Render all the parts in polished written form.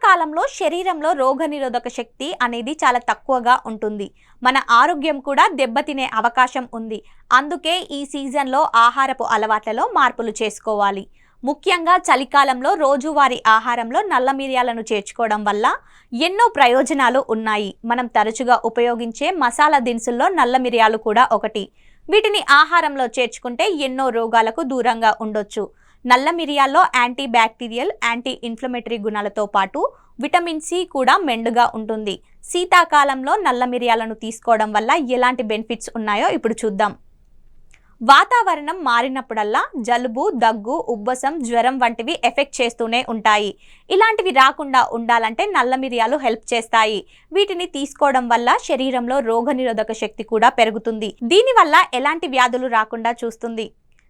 శీతాకాలంలో శరీరంలో రోగనిరోధక శక్తి అనేది చాలా తక్కువగా ఉంటుంది. మన ఆరోగ్యం కూడా దెబ్బతినే అవకాశం ఉంది. అందుకే ఈ సీజన్లో ఆహారపు అలవాట్లలో మార్పులు చేసుకోవాలి. ముఖ్యంగా చలికాలంలో రోజువారీ ఆహారంలో నల్ల మిరియాలను చేర్చుకోవడం వల్ల ఎన్నో ప్రయోజనాలు ఉన్నాయి. మనం తరచుగా ఉపయోగించే మసాలా దినుసుల్లో నల్ల మిరియాలు కూడా ఒకటి. వీటిని ఆహారంలో చేర్చుకుంటే ఎన్నో రోగాలకు దూరంగా ఉండొచ్చు. నల్ల మిరియాల్లో యాంటీ బ్యాక్టీరియల్, యాంటీ ఇన్ఫ్లమేటరీ గుణాలతో పాటు విటమిన్ సి కూడా మెండుగా ఉంటుంది. శీతాకాలంలో నల్ల మిరియాలను తీసుకోవడం వల్ల ఎలాంటి బెనిఫిట్స్ ఉన్నాయో ఇప్పుడు చూద్దాం. వాతావరణం మారినప్పుడల్లా జలుబు, దగ్గు, ఉబ్బసం, జ్వరం వంటివి ఎఫెక్ట్ చేస్తూనే ఉంటాయి. ఇలాంటివి రాకుండా ఉండాలంటే నల్ల మిరియాలు హెల్ప్ చేస్తాయి. వీటిని తీసుకోవడం వల్ల శరీరంలో రోగనిరోధక శక్తి కూడా పెరుగుతుంది. దీనివల్ల ఎలాంటి వ్యాధులు రాకుండా చూస్తుంది.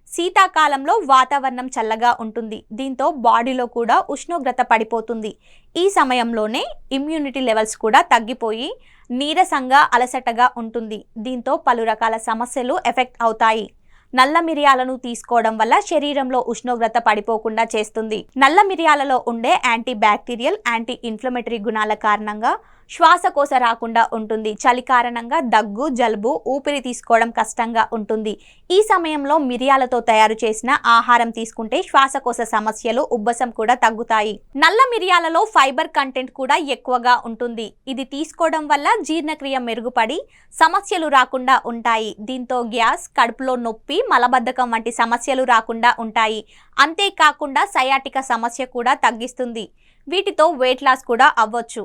శీతాకాలంలో వాతావరణం చల్లగా ఉంటుంది. దీంతో బాడీలో కూడా ఉష్ణోగ్రత పడిపోతుంది. ఈ సమయంలోనే ఇమ్యూనిటీ లెవెల్స్ కూడా తగ్గిపోయి నీరసంగా, అలసటగా ఉంటుంది. దీంతో పలు రకాల సమస్యలు ఎఫెక్ట్ అవుతాయి. నల్ల మిరియాలను తీసుకోవడం వల్ల శరీరంలో ఉష్ణోగ్రత పడిపోకుండా చేస్తుంది. నల్ల మిరియాలలో ఉండే యాంటీ బ్యాక్టీరియల్, యాంటీ ఇన్ఫ్లమేటరీ గుణాల కారణంగా శ్వాసకోశ రాకుండా ఉంటుంది. చలి కారణంగా దగ్గు, జలుబు, ఊపిరి తీసుకోవడం కష్టంగా ఉంటుంది. ఈ సమయంలో మిరియాలతో తయారు చేసిన ఆహారం తీసుకుంటే శ్వాసకోశ సమస్యలు, ఉబ్బసం కూడా తగ్గుతాయి. నల్ల మిరియాలలో ఫైబర్ కంటెంట్ కూడా ఎక్కువగా ఉంటుంది. ఇది తీసుకోవడం వల్ల జీర్ణక్రియ మెరుగుపడి సమస్యలు రాకుండా ఉంటాయి. దీంతో గ్యాస్, కడుపులో నొప్పి, మలబద్ధకం వంటి సమస్యలు రాకుండా ఉంటాయి. అంతేకాకుండా సయాటిక సమస్య కూడా తగ్గిస్తుంది. వీటితో వెయిట్ లాస్ కూడా అవ్వచ్చు.